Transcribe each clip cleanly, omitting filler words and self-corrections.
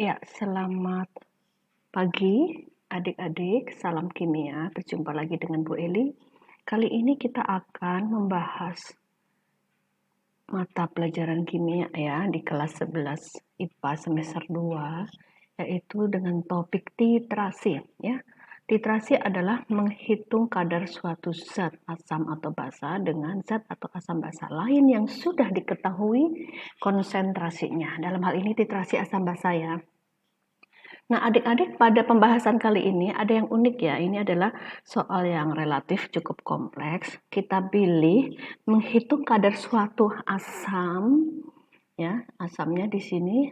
Ya, selamat pagi adik-adik, salam kimia, berjumpa lagi dengan Bu Eli. Kali ini kita akan membahas mata pelajaran kimia ya di kelas 11 IPA semester 2, yaitu dengan topik titrasi ya. Titrasi adalah menghitung kadar suatu zat asam atau basa dengan zat atau asam basa lain yang sudah diketahui konsentrasinya. Dalam hal ini titrasi asam basa ya. Nah, adik-adik, pada pembahasan kali ini ada yang unik ya. Ini adalah soal yang relatif cukup kompleks. Kita pilih menghitung kadar suatu asam, ya. Asamnya di sini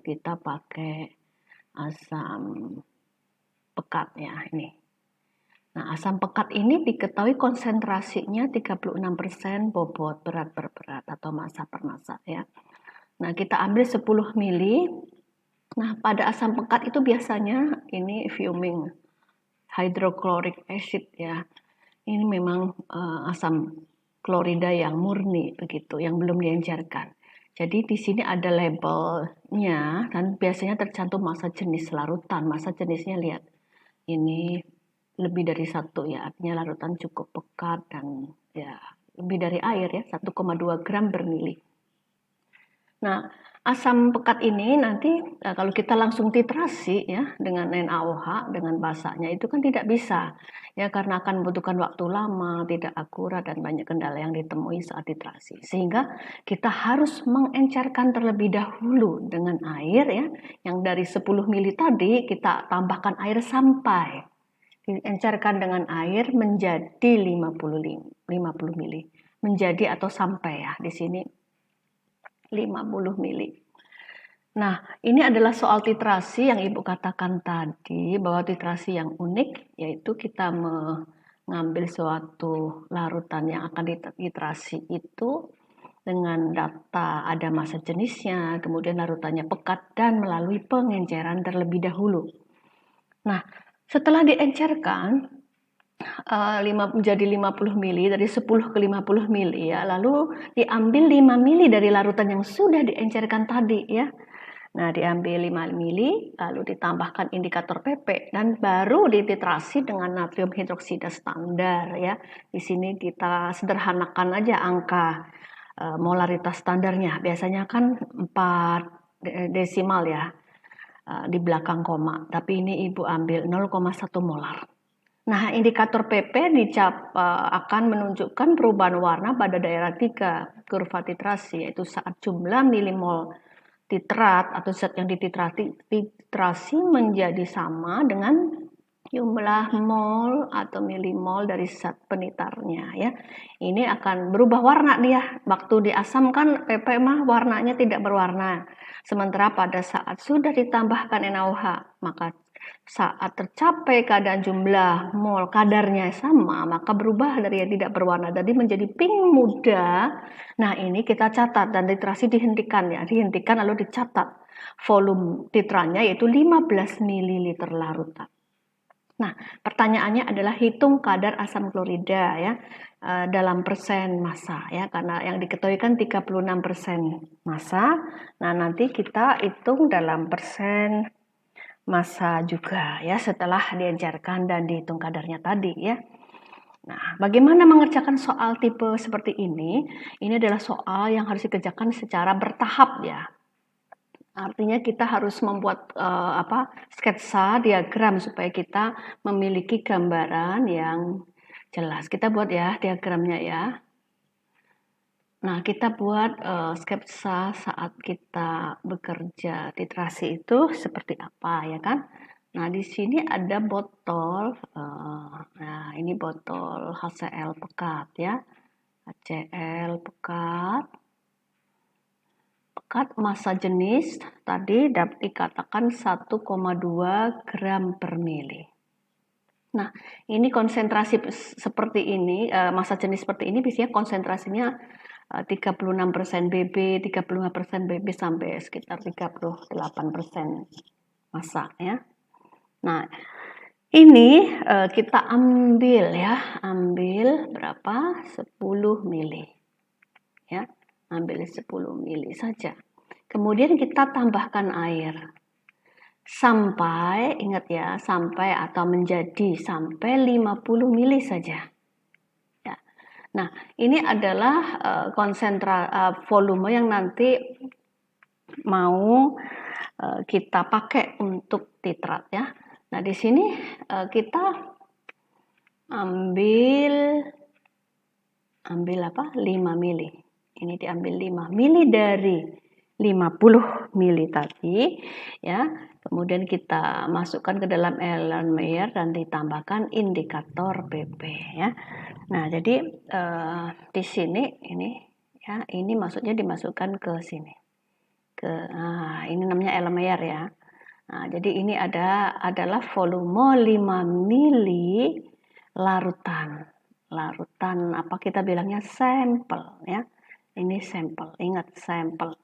kita pakai asam pekat ya, ini. Nah, asam pekat ini diketahui konsentrasinya 36% bobot berat per berat atau massa per massa ya. Nah, kita ambil 10 mili. Nah, pada asam pekat itu biasanya ini fuming hydrochloric acid ya. Ini memang asam klorida yang murni begitu, yang belum diencerkan. Jadi di sini ada labelnya dan biasanya tercantum massa jenis larutan. Massa jenisnya lihat, ini lebih dari 1 ya, artinya larutan cukup pekat dan ya lebih dari air ya, 1,2 gram per mili. Nah, asam pekat ini nanti kalau kita langsung titrasi ya dengan NaOH dengan basanya itu kan tidak bisa ya karena akan membutuhkan waktu lama, tidak akurat dan banyak kendala yang ditemui saat titrasi. Sehingga kita harus mengencerkan terlebih dahulu dengan air ya yang dari 10 mili tadi kita tambahkan air sampai diencerkan dengan air menjadi 50 mili. Menjadi atau sampai ya di sini 50 mili. Nah, ini adalah soal titrasi yang Ibu katakan tadi, bahwa titrasi yang unik, yaitu kita mengambil suatu larutan yang akan dititrasi itu dengan data ada massa jenisnya, kemudian larutannya pekat, dan melalui pengenceran terlebih dahulu. Nah, setelah diencerkan, menjadi 50 mili, dari 10 ke 50 mili ya, lalu diambil 5 mili dari larutan yang sudah diencerkan tadi ya. Nah, diambil 5 mili, lalu ditambahkan indikator PP dan baru dititrasi dengan natrium hidroksida standar ya. Di sini kita sederhanakan aja angka molaritas standarnya. Biasanya kan 4 desimal ya di belakang koma, tapi ini Ibu ambil 0,1 molar. Nah, indikator PP akan menunjukkan perubahan warna pada daerah 3 kurva titrasi, yaitu saat jumlah milimol titrat atau zat yang dititrasi menjadi sama dengan jumlah mol atau milimol dari zat penitarnya ya. Ini akan berubah warna dia. Waktu diasamkan PP mah warnanya tidak berwarna. Sementara pada saat sudah ditambahkan NaOH, maka saat tercapai keadaan jumlah mol kadarnya sama, maka berubah dari yang tidak berwarna tadi menjadi pink muda. Nah, ini kita catat dan titrasi dihentikan ya, dihentikan lalu dicatat volume titranya yaitu 15 ml larutan. Nah, pertanyaannya adalah hitung kadar asam klorida ya dalam persen massa ya, karena yang diketahui kan 36% massa. Nah, nanti kita hitung dalam persen massa juga ya setelah diencerkan dan dihitung kadarnya tadi ya. Nah, bagaimana mengerjakan soal tipe seperti ini? Ini adalah soal yang harus dikerjakan secara bertahap ya. Artinya kita harus membuat sketsa diagram supaya kita memiliki gambaran yang jelas. Kita buat ya diagramnya ya. Nah, kita buat sketsa saat kita bekerja titrasi itu seperti apa ya kan? Nah, di sini ada botol, nah ini botol HCl pekat ya, HCl pekat. Pekat massa jenis tadi dapat dikatakan 1,2 gram per mili. Nah, ini konsentrasi seperti ini, massa jenis seperti ini biasanya konsentrasinya 36% BB, 35% BB sampai sekitar 38% massa ya. Nah, ini kita ambil ya, ambil berapa? 10 mili. Ya, ambil 10 mili saja. Kemudian kita tambahkan air. sampai, ingat ya, sampai atau menjadi sampai 50 mili saja. Ya. Nah, ini adalah volume yang nanti mau kita pakai untuk titrat ya. Nah, di sini kita ambil 5 mili. Ini diambil 5 mili dari 50 mili tadi ya. Kemudian kita masukkan ke dalam Erlenmeyer dan ditambahkan indikator PP ya. Nah, jadi di sini ini ya, ini maksudnya dimasukkan ke sini. Ini namanya Erlenmeyer ya. Nah, jadi ini adalah volume 5 mili larutan apa kita bilangnya sampel ya. Ini sampel, ingat sampel.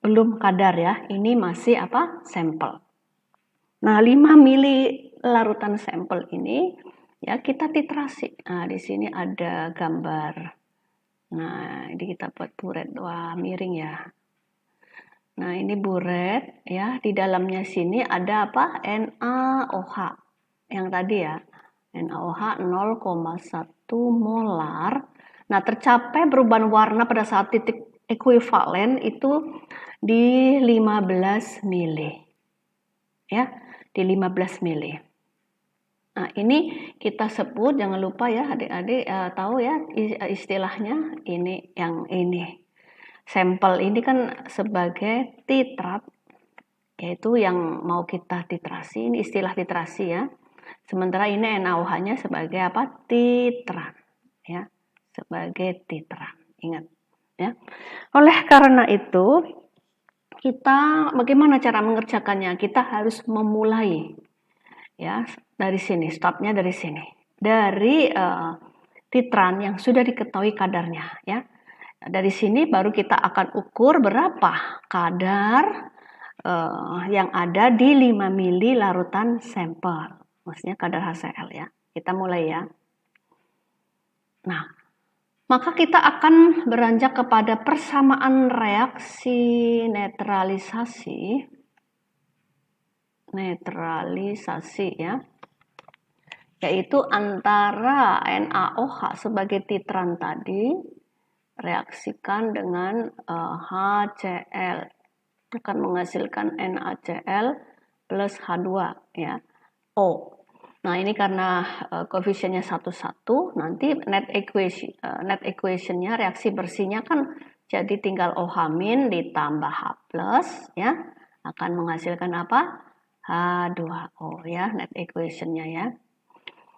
Belum kadar ya, ini masih apa? Sampel. Nah, 5 mili larutan sampel ini ya kita titrasi. Nah, di sini ada gambar. Nah, ini kita buat buret. Wah, miring ya. Nah, ini buret ya, di dalamnya sini ada apa? NaOH. Yang tadi ya. NaOH 0,1 molar. Nah, tercapai perubahan warna pada saat titik ekuivalen itu di 15 mili. Ya, di 15 mili. Nah, ini kita sebut, jangan lupa ya adik-adik tahu ya istilahnya ini yang ini. Sampel ini kan sebagai titrat, yaitu yang mau kita titrasi, ini istilah titrasi ya. Sementara ini NaOH-nya sebagai apa? Titran. Ya, sebagai titran. Ingat. Ya. Oleh karena itu, kita bagaimana cara mengerjakannya? Kita harus memulai ya dari sini, startnya dari sini. Dari titran yang sudah diketahui kadarnya ya. Dari sini baru kita akan ukur berapa kadar yang ada di 5 mili larutan sampel. Maksudnya kadar HCl ya. Kita mulai ya. Nah, maka kita akan beranjak kepada persamaan reaksi netralisasi ya. Yaitu antara NaOH sebagai titran tadi reaksikan dengan HCl akan menghasilkan NaCl plus H2 ya. O. Nah, ini karena koefisiennya 1,1, nanti net equation-nya reaksi bersihnya kan jadi tinggal OH- ditambah H+ ya, akan menghasilkan apa? H2O ya, net equation-nya ya.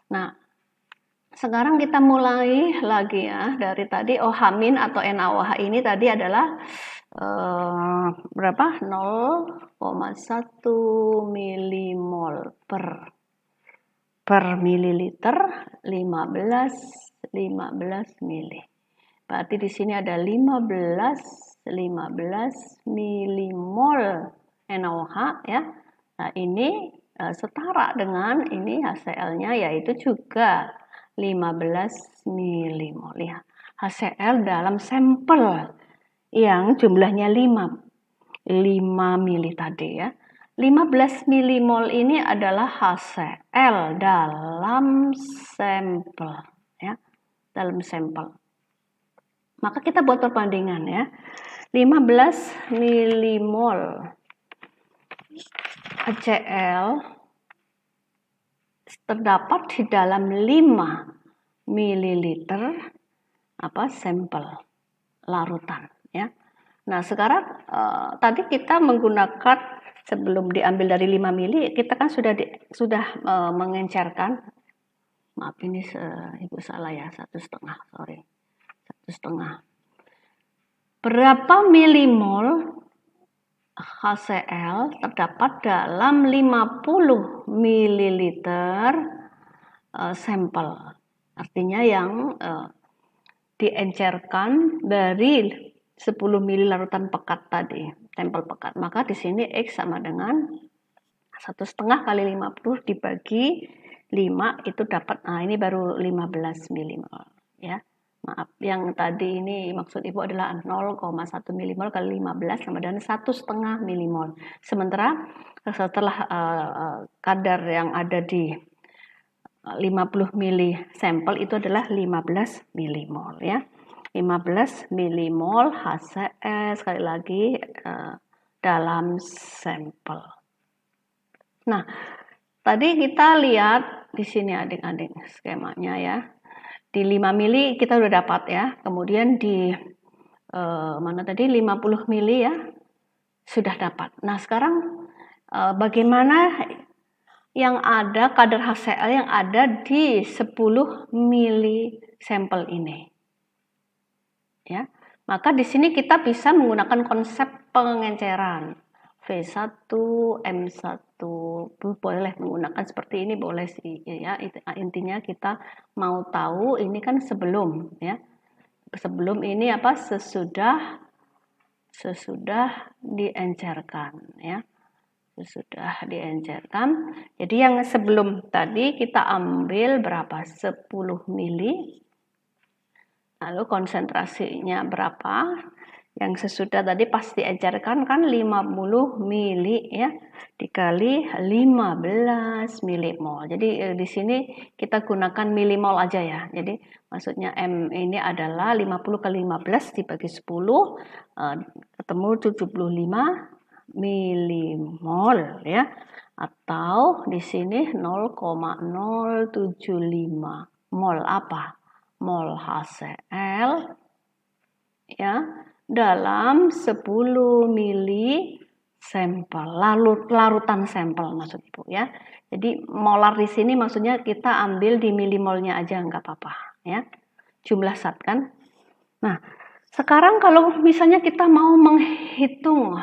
Nah, sekarang kita mulai lagi ya, dari tadi OH- atau NaOH ini tadi adalah berapa? 0,1 milimol per mililiter 15 mili. Berarti di sini ada 15 milimol NaOH ya. Nah, ini setara dengan ini HCl-nya yaitu juga 15 milimol ya. HCl dalam sampel yang jumlahnya 5 mili tadi ya. 15 milimol ini adalah HCl dalam sampel ya, dalam sampel. Maka kita buat perbandingan ya. 15 milimol HCl terdapat di dalam 5 mililiter sampel larutan ya. Nah, sekarang tadi kita menggunakan sebelum diambil dari 5 mili, kita kan sudah mengencerkan. Maaf ini ibu salah ya, 1,5, sorry. 1,5. Berapa milimol HCl terdapat dalam 50 mililiter sampel? Artinya yang diencerkan dari 10 mili larutan pekat tadi, sampel pekat. Maka di sini X sama dengan 1,5 kali 50 dibagi 5 itu dapat, ini baru 15 milimol ya. Maaf, yang tadi ini maksud Ibu adalah 0,1 milimol kali 15 sama dengan 1,5 milimol. Sementara setelah kadar yang ada di 50 mili sampel itu adalah 15 milimol ya. 15 milimol HCl sekali lagi dalam sampel. Nah, tadi kita lihat di sini adik-adik skemanya ya. Di 5 mili kita udah dapat ya. Kemudian di mana tadi 50 mili ya sudah dapat. Nah, sekarang bagaimana yang ada kadar HCl yang ada di 10 mili sampel ini? Ya. Maka di sini kita bisa menggunakan konsep pengenceran. V1, M1, boleh menggunakan seperti ini, boleh sih ya. Intinya kita mau tahu ini kan sebelum ya. Sebelum ini apa? Sesudah diencerkan ya. Sesudah diencerkan. Jadi yang sebelum tadi kita ambil berapa? 10 mili. Lalu konsentrasinya berapa? Yang sesudah tadi pasti encerkan kan 50 mili ya dikali 15 milimol. Jadi di sini kita gunakan milimol aja ya. Jadi maksudnya M ini adalah 50 kali 15 dibagi 10 ketemu 75 milimol ya. Atau di sini 0,075 mol apa? Mol HCl ya dalam 10 mili sampel, larutan sampel maksud Ibu ya. Jadi molar di sini maksudnya kita ambil di milimolnya aja nggak apa-apa ya. Jumlah zat kan. Nah, sekarang kalau misalnya kita mau menghitung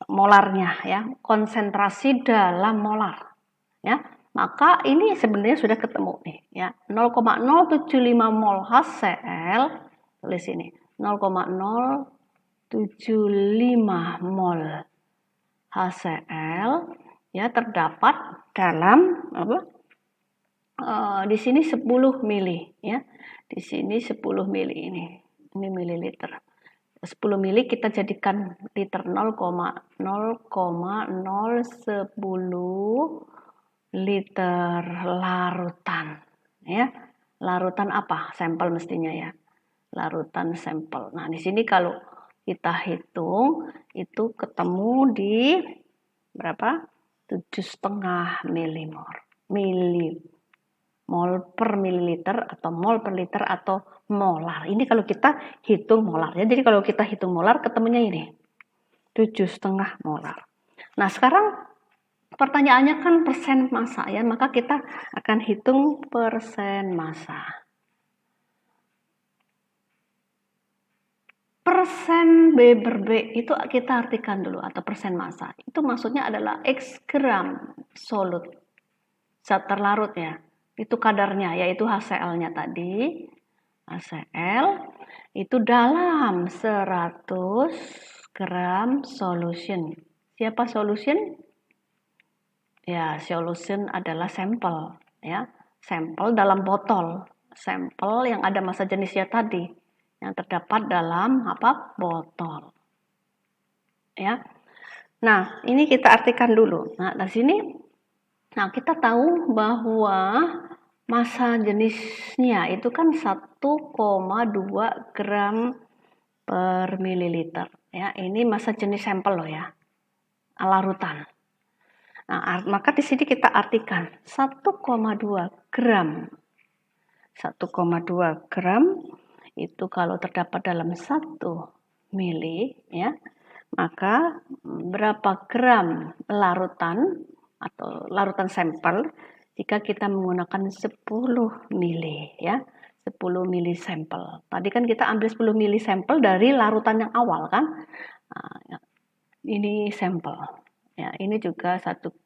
molarnya ya, konsentrasi dalam molar ya. Maka ini sebenarnya sudah ketemu nih ya. 0,075 mol HCl tulis ini 0,075 mol HCl ya terdapat dalam apa? Di sini 10 mili ya. Di sini 10 mili ini mililiter. 10 mili kita jadikan liter 0,010 liter larutan ya. Larutan apa? Sampel mestinya ya. Larutan sampel. Nah, di sini kalau kita hitung itu ketemu di berapa? 7,5 milimol per mililiter atau mol per liter atau molar. Ini kalau kita hitung molar ya. Jadi kalau kita hitung molar ketemunya ini 7,5 molar. Nah, sekarang pertanyaannya kan persen massa ya, maka kita akan hitung persen massa. Persen B per B itu kita artikan dulu atau persen massa. Itu maksudnya adalah X gram solut. Zat terlarut ya. Itu kadarnya yaitu HCl-nya tadi. HCl itu dalam 100 gram solution. Siapa solution? Ya, solution adalah sampel ya. Sampel dalam botol. Sampel yang ada massa jenisnya tadi yang terdapat dalam apa? Botol. Ya. Nah, ini kita artikan dulu. Nah, dari sini kita tahu bahwa massa jenisnya itu kan 1,2 gram per mililiter ya. Ini massa jenis sampel loh ya. Larutan. Nah, maka di sini kita artikan 1,2 gram. 1,2 gram itu kalau terdapat dalam 1 mili ya, maka berapa gram larutan atau larutan sampel jika kita menggunakan 10 mili ya. 10 mili sampel. Tadi kan kita ambil 10 mili sampel dari larutan yang awal kan. Nah, ini sampel. Ya, ini juga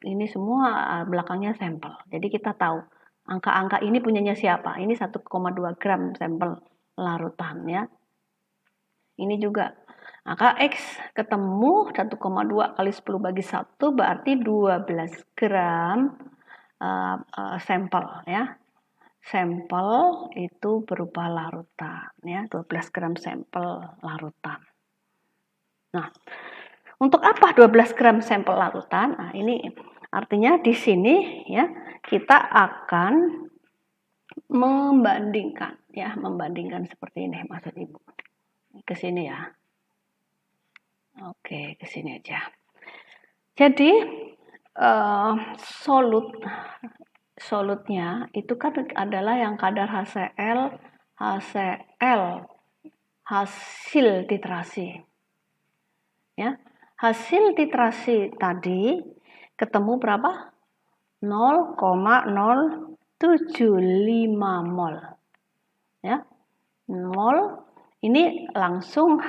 ini semua belakangnya sampel. Jadi kita tahu angka-angka ini punyanya siapa? Ini 1,2 gram sampel larutan ya. Ini juga angka X ketemu 1,2 kali 10 bagi 1 berarti 12 gram sampel ya. sampel itu berupa larutan ya, 12 gram sampel larutan. Nah, untuk apa 12 gram sampel larutan? Nah, ini artinya di sini ya kita akan membandingkan ya, membandingkan seperti ini maksud Ibu. Ke sini ya. Oke, ke sini aja. Jadi solutnya itu kan adalah yang kadar HCl hasil titrasi. Ya. Hasil titrasi tadi ketemu berapa? 0,075 mol. Ya. Mol ini langsung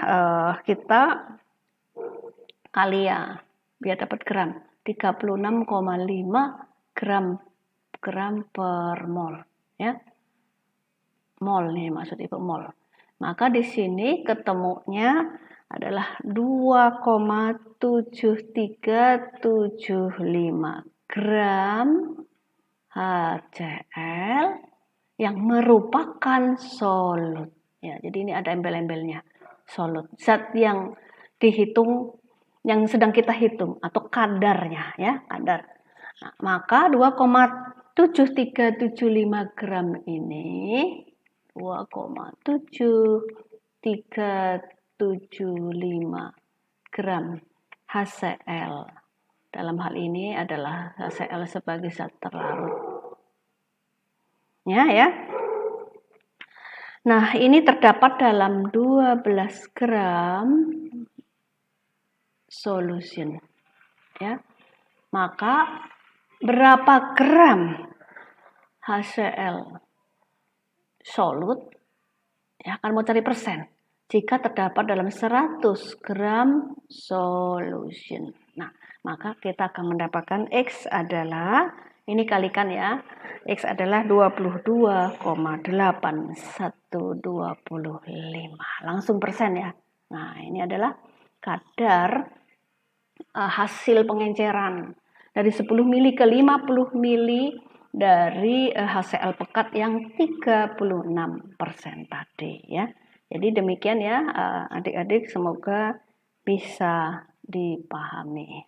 kita kali ya biar dapat gram. 36,5 gram per mol ya. Mol nih maksud Ibu mol. Maka di sini ketemunya adalah 2,7375 gram HCl yang merupakan solut. Ya, jadi ini ada embel-embelnya. Solut. Zat yang dihitung yang sedang kita hitung atau kadarnya ya, kadar. Nah, maka 2,7375 gram ini 2,7375 gram HCl. Dalam hal ini adalah HCl sebagai zat terlarut. Ya. Nah, ini terdapat dalam 12 gram solution. Ya. Maka berapa gram HCl solut? Ya, kan mau cari persen. Jika terdapat dalam 100 gram solution. Nah, maka kita akan mendapatkan X adalah, ini kalikan ya, X adalah 22,8125. Langsung persen ya. Nah, ini adalah kadar hasil pengenceran. Dari 10 mili ke 50 mili dari HCl pekat yang 36% tadi ya. Jadi demikian ya adik-adik, semoga bisa dipahami.